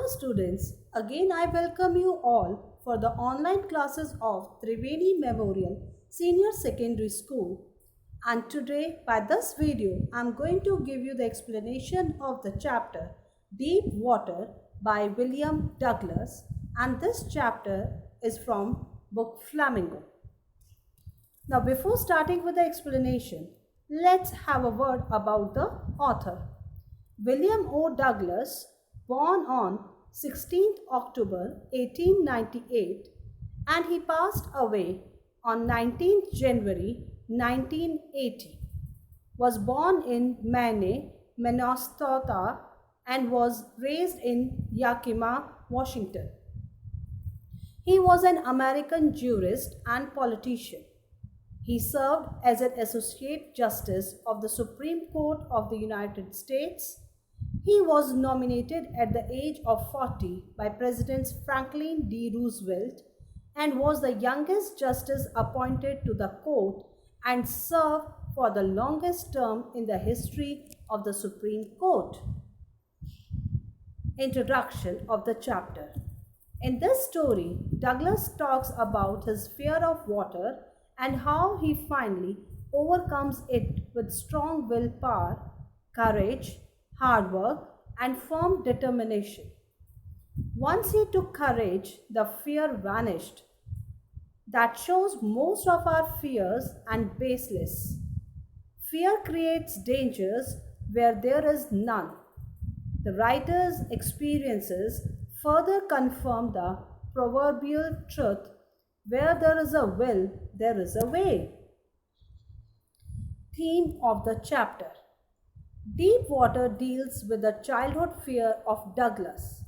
students, again I welcome you all for the online classes of Triveni Memorial Senior Secondary School. And today, by this video, I am going to give you the explanation of the chapter Deep Water by William Douglas, and this chapter is from book Flamingo. Now, before starting with the explanation, let's have a word about the author. William O. Douglas, born on 16th October 1898, and he passed away on 19th January 1980, was born in Maine, Minnesota, and was raised in Yakima, Washington. He was an American jurist and politician. He served as an Associate Justice of the Supreme Court of the United States. He was nominated at the age of 40 by Presidents Franklin D. Roosevelt and was the youngest justice appointed to the court and served for the longest term in the history of the Supreme Court. Introduction of the chapter. In this story, Douglas talks about his fear of water and how he finally overcomes it with strong willpower, courage, hard work, and firm determination. Once he took courage, the fear vanished. That shows most of our fears and baseless. Fear creates dangers where there is none. The writer's experiences further confirm the proverbial truth: where there is a will, there is a way. Theme of the chapter. Deep Water deals with the childhood fear of Douglas.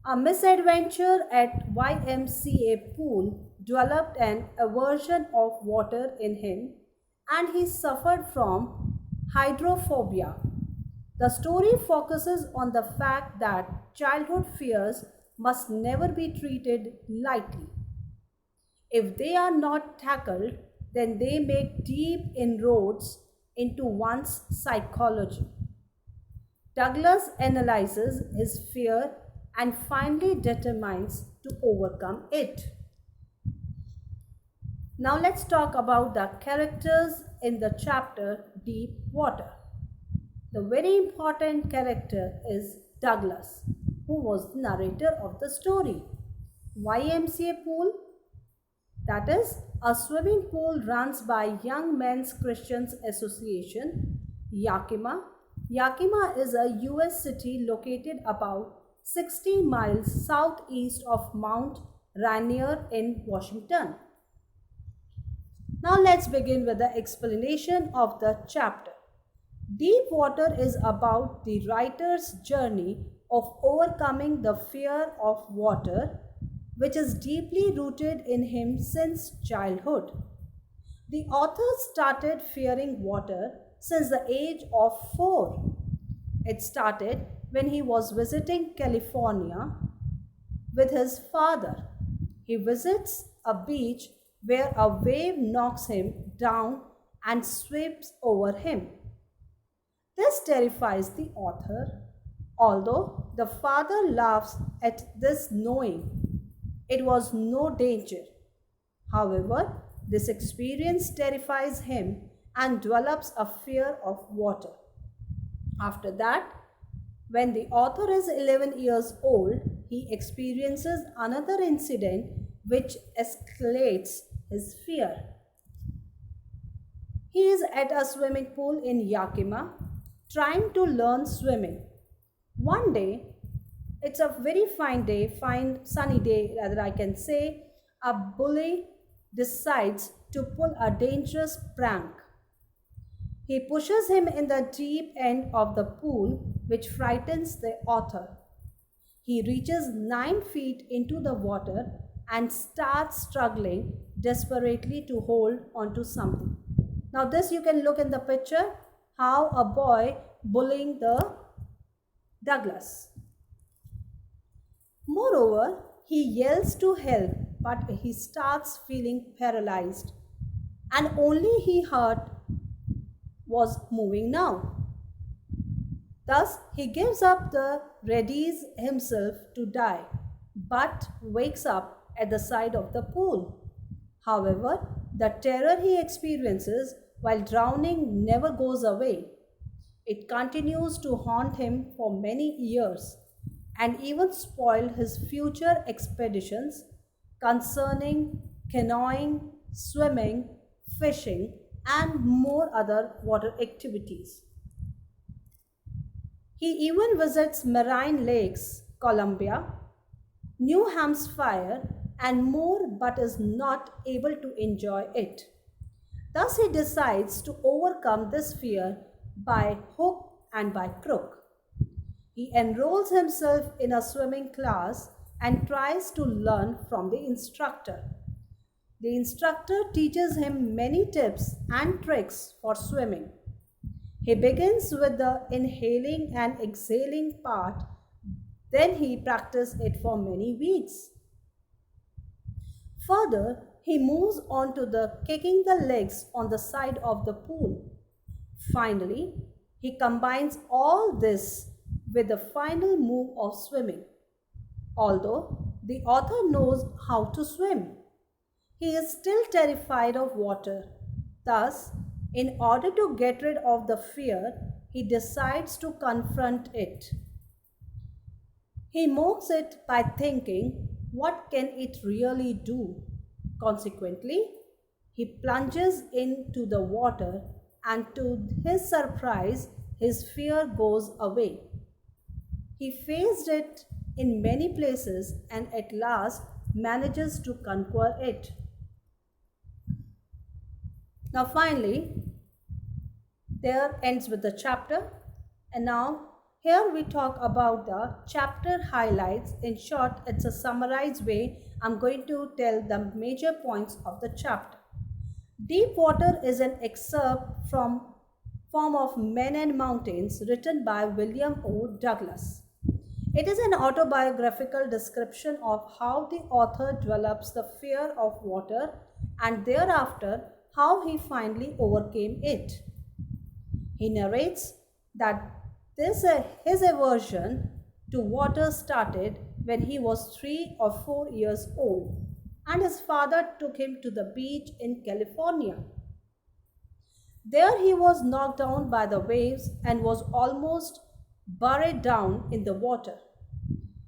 A misadventure at YMCA pool developed an aversion of water in him, and he suffered from hydrophobia. The story focuses on the fact that childhood fears must never be treated lightly. If they are not tackled, then they make deep inroads into one's psychology. Douglas analyzes his fear and finally determines to overcome it. Now let's talk about the characters in the chapter Deep Water. The very important character is Douglas, who was the narrator of the story. YMCA pool, that is, a swimming pool runs by Young Men's Christian Association, Yakima. Yakima is a US city located about 60 miles southeast of Mount Rainier in Washington. Now let's begin with the explanation of the chapter. Deep Water is about the writer's journey of overcoming the fear of water, which is deeply rooted in him since childhood. The author started fearing water since the age of 4. It started when he was visiting California with his father. He visits a beach where a wave knocks him down and sweeps over him. This terrifies the author, although the father laughs at this, knowing it was no danger. However, this experience terrifies him and develops a fear of water. After that, when the author is 11 years old, he experiences another incident which escalates his fear. He is at a swimming pool in Yakima trying to learn swimming. One day, it's a very fine day, fine sunny day, rather I can say, a bully decides to pull a dangerous prank. He pushes him in the deep end of the pool, which frightens the author. He reaches 9 feet into the water and starts struggling desperately to hold onto something. Now this you can look in the picture, how a boy bullying the Douglas. Moreover, he yells to help, but he starts feeling paralyzed, and only he heard was moving now. Thus, he gives up the readies himself to die, but wakes up at the side of the pool. However, the terror he experiences while drowning never goes away. It continues to haunt him for many years and even spoil his future expeditions concerning canoeing, swimming, fishing, and more other water activities. He even visits marine lakes, Colombia, New Hampshire, and more, but is not able to enjoy it. Thus, he decides to overcome this fear by hook and by crook. He enrolls himself in a swimming class and tries to learn from the instructor. The instructor teaches him many tips and tricks for swimming. He begins with the inhaling and exhaling part, then he practices it for many weeks. Further, he moves on to the kicking the legs on the side of the pool. Finally, he combines all this with the final move of swimming. Although the author knows how to swim, he is still terrified of water. Thus, in order to get rid of the fear, he decides to confront it. He mocks it by thinking, what can it really do? Consequently, he plunges into the water, and to his surprise, his fear goes away. He faced it in many places and at last manages to conquer it. Now, finally, there ends with the chapter. And now, here we talk about the chapter highlights. In short, it's a summarized way. I'm going to tell the major points of the chapter. Deep Water is an excerpt from Form of Men and Mountains written by William O. Douglas. It is an autobiographical description of how the author develops the fear of water and thereafter how he finally overcame it. He narrates that his aversion to water started when he was 3 or 4 years old and his father took him to the beach in California. There he was knocked down by the waves and was almost buried down in the water.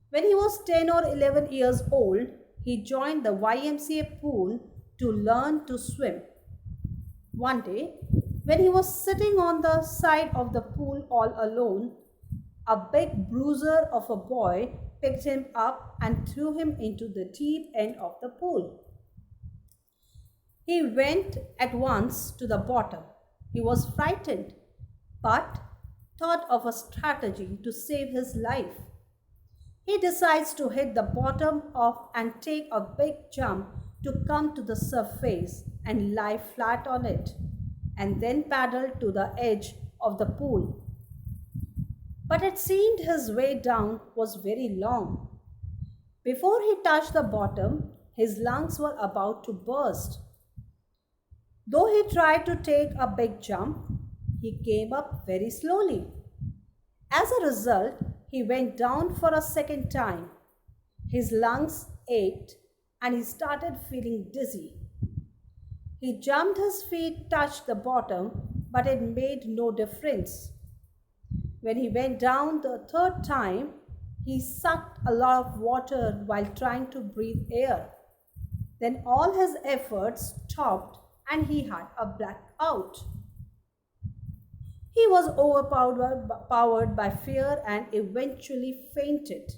When he was 10 or 11 years old, he joined the YMCA pool to learn to swim. One day, when he was sitting on the side of the pool all alone, a big bruiser of a boy picked him up and threw him into the deep end of the pool. He went at once to the bottom. He was frightened, but thought of a strategy to save his life. He decides to hit the bottom of and take a big jump to come to the surface and lie flat on it, and then paddle to the edge of the pool. But it seemed his way down was very long. Before he touched the bottom, his lungs were about to burst. Though he tried to take a big jump, he came up very slowly. As a result, he went down for a second time. His lungs ached and he started feeling dizzy. He jumped, his feet touched the bottom, but it made no difference. When he went down the third time, he sucked a lot of water while trying to breathe air. Then all his efforts stopped and he had a blackout. He was overpowered by fear and eventually fainted.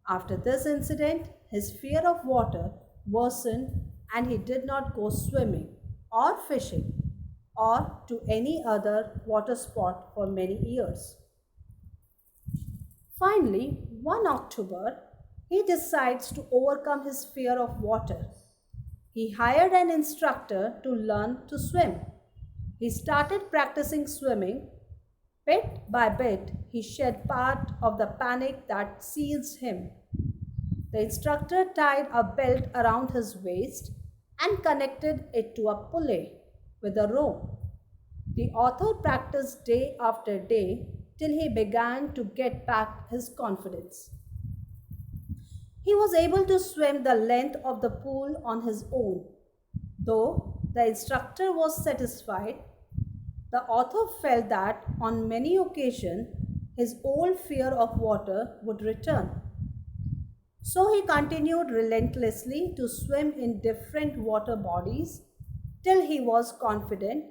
After this incident, his fear of water worsened and he did not go swimming or fishing or to any other water spot for many years. Finally, one October, he decides to overcome his fear of water. He hired an instructor to learn to swim. He started practicing swimming. Bit by bit, he shed part of the panic that seized him. The instructor tied a belt around his waist and connected it to a pulley with a rope. The author practiced day after day till he began to get back his confidence. He was able to swim the length of the pool on his own. Though the instructor was satisfied, the author felt that on many occasions his old fear of water would return. So he continued relentlessly to swim in different water bodies till he was confident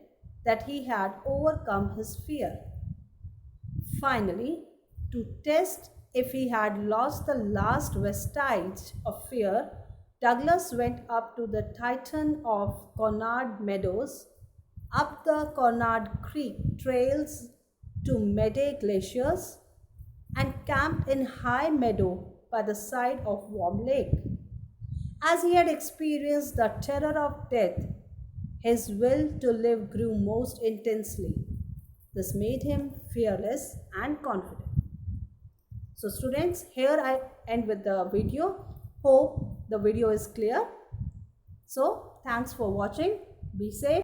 that he had overcome his fear. Finally, to test if he had lost the last vestige of fear, Douglas went up to the Titan of Conard Meadows, up the Conard Creek trails to Meaday Glaciers, and camped in High Meadow by the side of Warm Lake. As he had experienced the terror of death, his will to live grew most intensely. This made him fearless and confident. So students, here I end with the video. Hope the video is clear. So thanks for watching. Be safe.